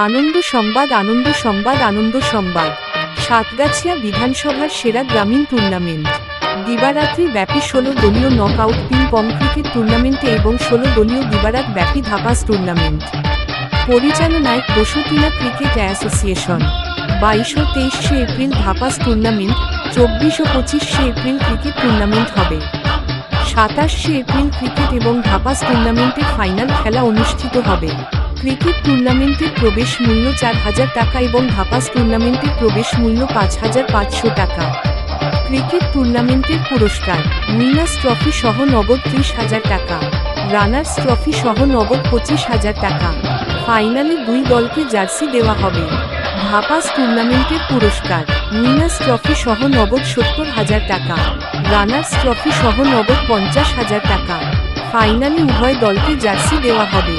আনন্দ সংবাদ আনন্দ সংবাদ আনন্দ সংবাদ সাতগাছিয়া বিধানসভার সেরা গ্রামীণ টুর্নামেন্ট দিবারাত্রি ব্যাপী ১৬ দলীয় knockout ping pong cricket টুর্নামেন্টে এবং ১৬ দলীয় দিবারাত ব্যাপী ধাপাস টুর্নামেন্ট পরিচালনায় বসুটিনা ক্রিকেট অ্যাসোসিয়েশন। ২২ ও ২৩ এপ্রিল ধাপাস টুর্নামেন্ট, ২৪ ও ২৫ এপ্রিল ক্রিকেট টুর্নামেন্ট হবে। ২৭ এপ্রিল ক্রিকেট এবং ধাপাস টুর্নামেন্টের ফাইনাল খেলা অনুষ্ঠিত হবে। ক্রিকেট টুর্নামেন্টের প্রবেশ মূল্য ৪,০০০ টাকা এবং ধাপাস টুর্নামেন্টের প্রবেশ মূল্য ৫,৫০০ টাকা। ক্রিকেট টুর্নামেন্টের পুরস্কার: উইনার্স ট্রফি সহ নগদ ৩০,০০০ টাকা, রানার্স ট্রফি সহ নগদ ২৫,০০০ টাকা। ফাইনালে ২ দলকে জার্সি দেওয়া হবে। ধাপাস টুর্নামেন্টের পুরস্কার: উইনার্স ট্রফি সহ নগদ ৭০,০০০ টাকা, রানার্স ট্রফি সহ নগদ ৫০,০০০ টাকা। ফাইনালে উভয় দলকে জার্সি দেওয়া হবে।